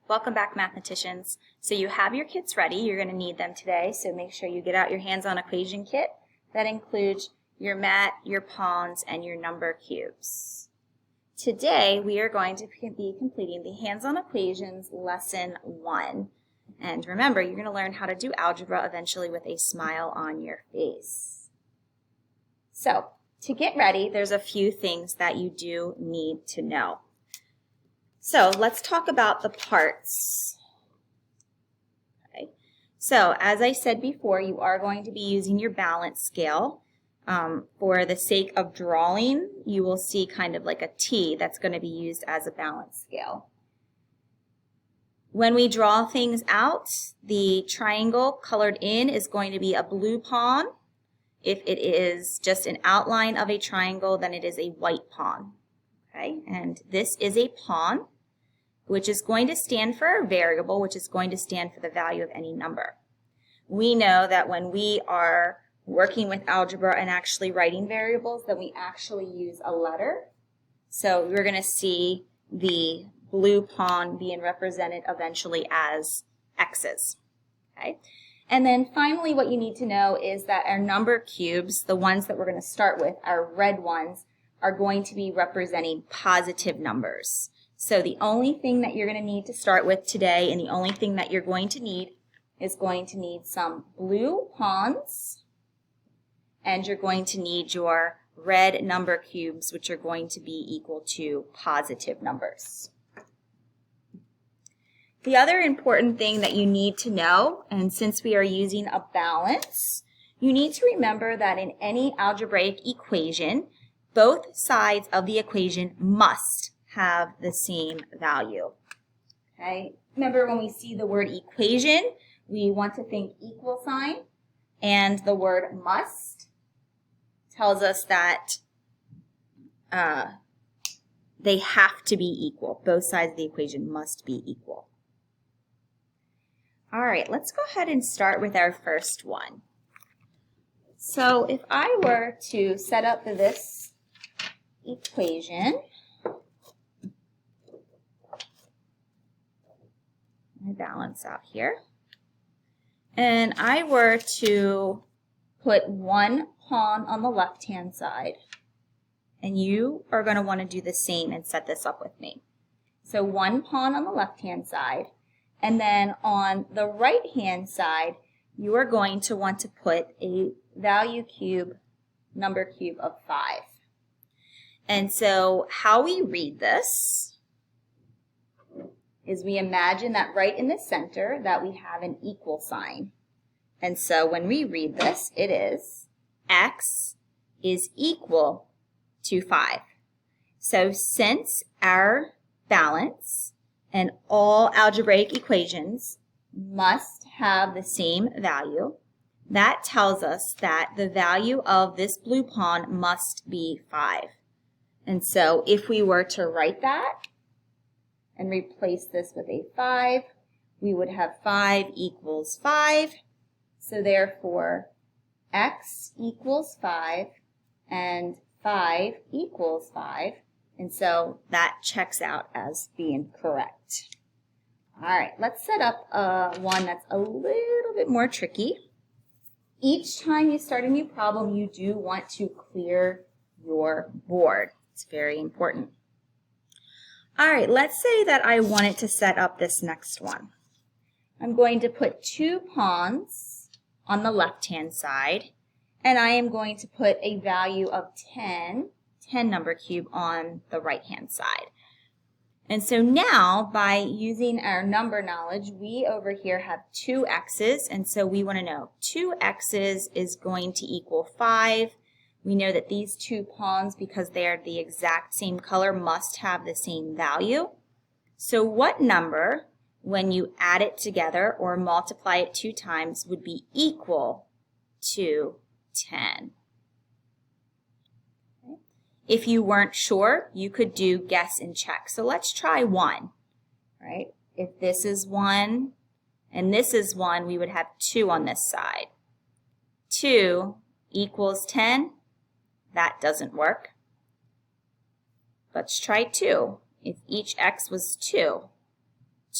Welcome back, mathematicians. So you have your kits ready. You're going to need them today, so make sure you get out your hands-on equation kit. That includes your mat, your pawns, and your number cubes. Today we are going to be completing the hands-on equations lesson 1. And remember, you're going to learn how to do algebra eventually with a smile on your face. So to get ready, there's a few things that you do need to know. So let's talk about the parts. Okay. So as I said before, you are going to be using your balance scale. For the sake of drawing, you will see kind of like a T that's going to be used as a balance scale. When we draw things out, the triangle colored in is going to be a blue pawn. If it is just an outline of a triangle, then it is a white pawn. Okay, and this is a pawn, which is going to stand for a variable, which is going to stand for the value of any number. We know that when we are working with algebra and actually writing variables, that we actually use a letter. So we're going to see the blue pawn being represented eventually as x's. Okay? And then finally, what you need to know is that our number cubes, the ones that we're going to start with, our red ones, are going to be representing positive numbers. So the only thing that you're going to need to start with today, and the only thing that you're going to need is going to need some blue pawns, and you're going to need your red number cubes, which are going to be equal to positive numbers. The other important thing that you need to know, and since we are using a balance, you need to remember that in any algebraic equation, both sides of the equation must have the same value. Okay? Remember, when we see the word equation, we want to think equal sign, and the word must tells us that they have to be equal. Both sides of the equation must be equal. All right, let's go ahead and start with our first one. So if I were to set up this equation, my balance out here, and I were to put one pawn on the left-hand side, and you are going to want to do the same and set this up with me. So one pawn on the left-hand side, and then on the right-hand side, you are going to want to put a value cube, number cube of 5. And so how we read this is we imagine that right in the center that we have an equal sign. And so when we read this, it is x is equal to 5. So since our balance and all algebraic equations must have the same value, that tells us that the value of this blue pawn must be 5. And so if we were to write that and replace this with a 5, we would have 5 equals 5. So therefore, x equals 5 and 5 equals 5. And so that checks out as being correct. All right, let's set up one that's a little bit more tricky. Each time you start a new problem, you do want to clear your board. It's very important. All right, let's say that I wanted to set up this next one. I'm going to put 2 pawns on the left-hand side, and I am going to put a value of 10 number cube on the right-hand side. And so now, by using our number knowledge, we over here have 2 x's, and so we want to know 2 x's is going to equal 5. We know that these 2 pawns, because they are the exact same color, must have the same value. So what number, when you add it together or multiply it 2 times, would be equal to 10? Okay. If you weren't sure, you could do guess and check. So let's try 1. Right? If this is 1 and this is 1, we would have 2 on this side. 2 equals 10. That doesn't work. Let's try 2. If each x was 2,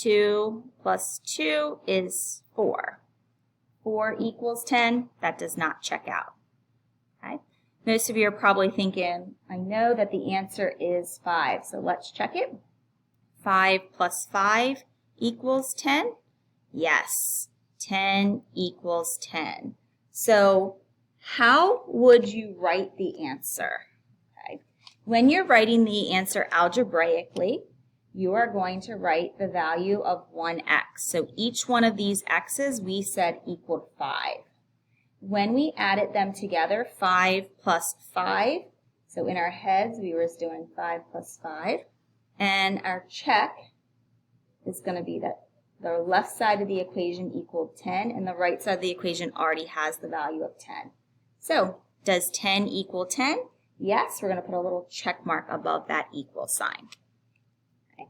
2 plus 2 is 4. 4 equals 10. That does not check out. Okay. Most of you are probably thinking, I know that the answer is 5, so let's check it. 5 plus 5 equals 10? Yes, 10 equals 10. So how would you write the answer? Okay. When you're writing the answer algebraically, you are going to write the value of 1x. So each one of these x's we said equaled 5. When we added them together, 5 plus 5, so in our heads we were doing 5 plus 5, and our check is going to be that the left side of the equation equaled 10, and the right side of the equation already has the value of 10. So, does 10 equal 10? Yes, we're going to put a little check mark above that equal sign. Okay.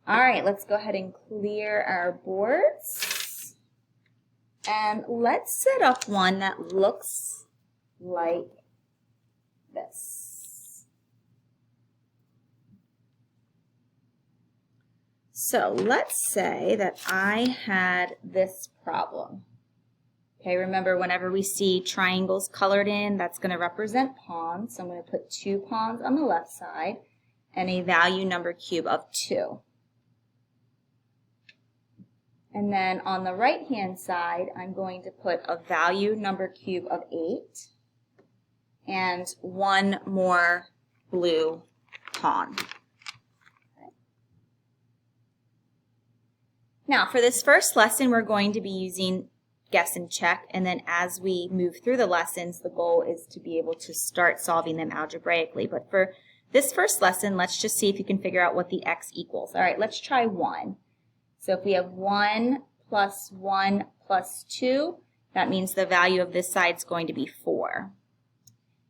All right, let's go ahead and clear our boards. And let's set up one that looks like this. So let's say that I had this problem. Okay, remember whenever we see triangles colored in, that's going to represent pawns. So I'm going to put 2 pawns on the left side and a value number cube of 2. And then on the right-hand side, I'm going to put a value number cube of 8 and 1 more blue pawn. Okay. Now, for this first lesson, we're going to be using guess and check, and then as we move through the lessons, the goal is to be able to start solving them algebraically. But for this first lesson, let's just see if you can figure out what the x equals. All right, let's try 1. So if we have 1 plus 1 plus 2, that means the value of this side is going to be 4.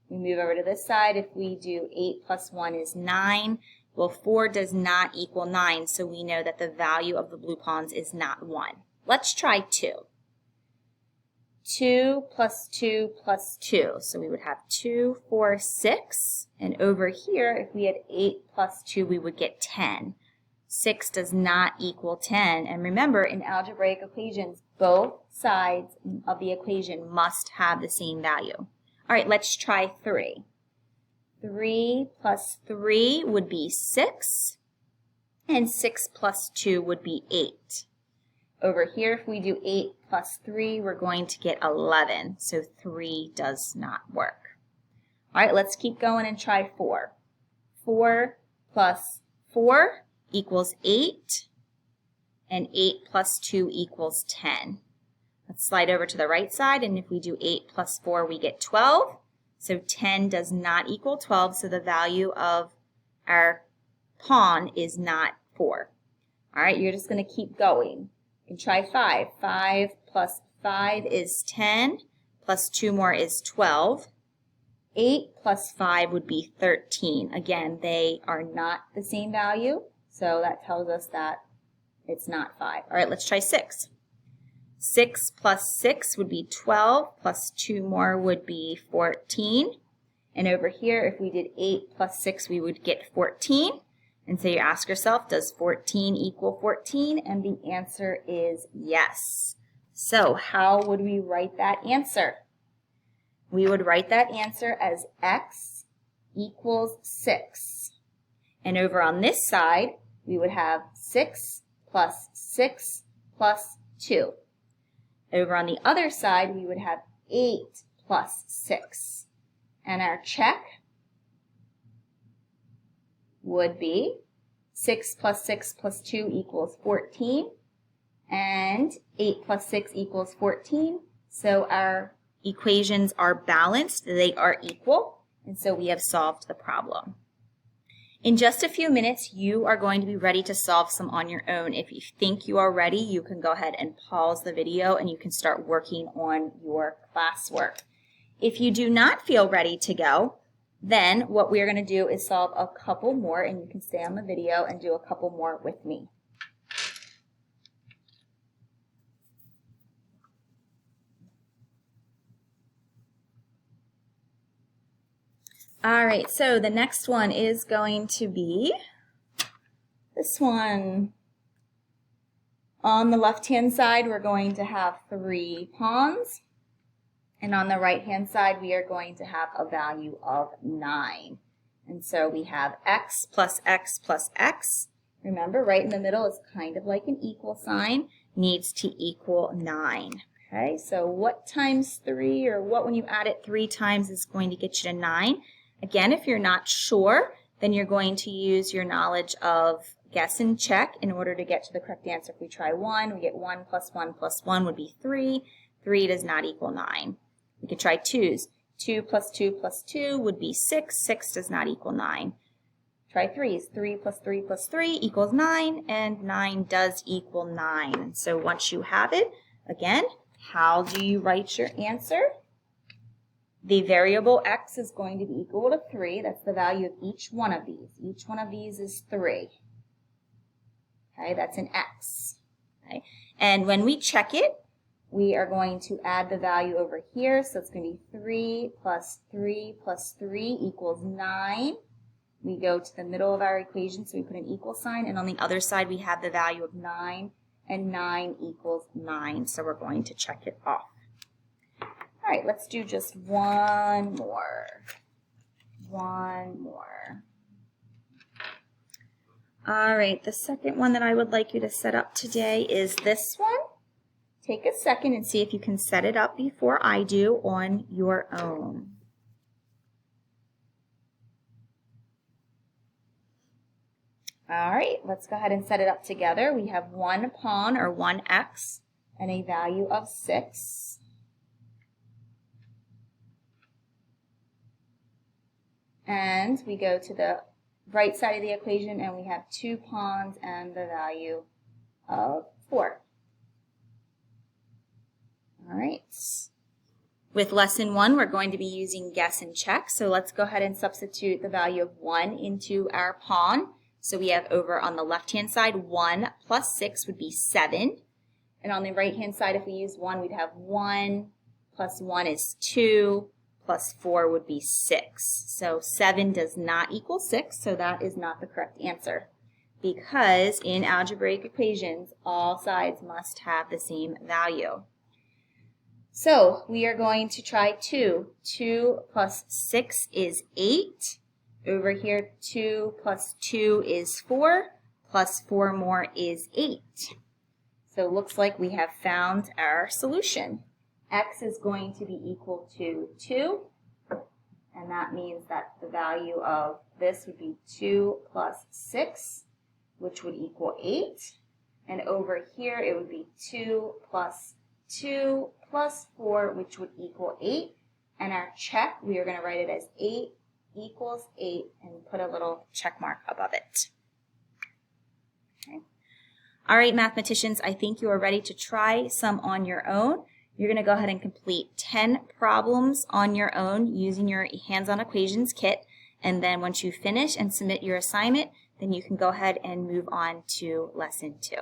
We move over to this side. If we do 8 plus 1 is 9. Well, 4 does not equal 9, so we know that the value of the blue pawns is not 1. Let's try 2. 2 plus 2 plus 2. So we would have 2, 4, 6. And over here, if we had 8 plus 2, we would get 10. 6 does not equal 10. And remember, in algebraic equations, both sides of the equation must have the same value. All right, let's try 3. 3 plus 3 would be 6. And 6 plus 2 would be 8. Over here, if we do 8 plus 3, we're going to get 11. So 3 does not work. All right, let's keep going and try 4. 4 plus 4 equals 8, and 8 plus 2 equals 10. Let's slide over to the right side, and if we do 8 plus 4, we get 12. So 10 does not equal 12, so the value of our pawn is not 4. All right, you're just going to keep going. You can try 5. 5 plus 5 is 10, plus 2 more is 12. 8 plus 5 would be 13. Again, they are not the same value. So that tells us that it's not 5. All right, let's try 6. 6 plus 6 would be 12, plus 2 more would be 14. And over here, if we did 8 plus 6, we would get 14. And so you ask yourself, does 14 equal 14? And the answer is yes. So how would we write that answer? We would write that answer as x equals 6. And over on this side, we would have 6 plus 6 plus 2. Over on the other side, we would have 8 plus 6. And our check would be 6 plus 6 plus 2 equals 14. And 8 plus 6 equals 14. So our equations are balanced. They are equal. And so we have solved the problem. In just a few minutes, you are going to be ready to solve some on your own. If you think you are ready, you can go ahead and pause the video and you can start working on your classwork. If you do not feel ready to go, then what we're going to do is solve a couple more, and you can stay on the video and do a couple more with me. All right, so the next one is going to be this one. On the left-hand side, we're going to have 3 pawns. And on the right-hand side, we are going to have a value of 9. And so we have x plus x plus x. Remember, right in the middle is kind of like an equal sign, needs to equal 9. Okay, so what times 3, or what when you add it 3 times is going to get you to 9? Again, if you're not sure, then you're going to use your knowledge of guess and check in order to get to the correct answer. If we try 1, we get 1 plus 1 plus 1 would be 3. 3 does not equal 9. We could try 2s. 2 plus 2 plus 2 would be 6. 6 does not equal 9. Try 3s. 3 plus 3 plus 3 equals 9, and 9 does equal 9. And so once you have it, again, how do you write your answer? The variable x is going to be equal to 3. That's the value of each one of these. Each one of these is 3. Okay, that's an x. Okay. And when we check it, we are going to add the value over here. So it's going to be 3 plus 3 plus 3 equals 9. We go to the middle of our equation, so we put an equal sign. And on the other side, we have the value of 9. And 9 equals 9. So we're going to check it off. All right, let's do just one more. One more. All right, the second one that I would like you to set up today is this one. Take a second and see if you can set it up before I do on your own. All right, let's go ahead and set it up together. We have 1 pawn, or 1x, and a value of 6. And we go to the right side of the equation, and we have 2 pawns and the value of 4. All right. With lesson 1, we're going to be using guess and check. So let's go ahead and substitute the value of 1 into our pawn. So we have over on the left-hand side, 1 plus 6 would be 7. And on the right-hand side, if we use 1, we'd have 1 plus 1 is 2, plus 4 would be 6. So 7 does not equal 6, so that is not the correct answer. Because in algebraic equations, all sides must have the same value. So we are going to try 2. 2 plus 6 is 8. Over here, 2 plus 2 is 4, plus 4 more is 8. So it looks like we have found our solution. X is going to be equal to 2, and that means that the value of this would be 2 plus 6, which would equal 8. And over here, it would be 2 plus 2 plus 4, which would equal 8. And our check, we are going to write it as 8 equals 8 and put a little check mark above it. Okay. All right, mathematicians, I think you are ready to try some on your own. You're going to go ahead and complete 10 problems on your own using your hands-on equations kit. And then once you finish and submit your assignment, then you can go ahead and move on to lesson 2.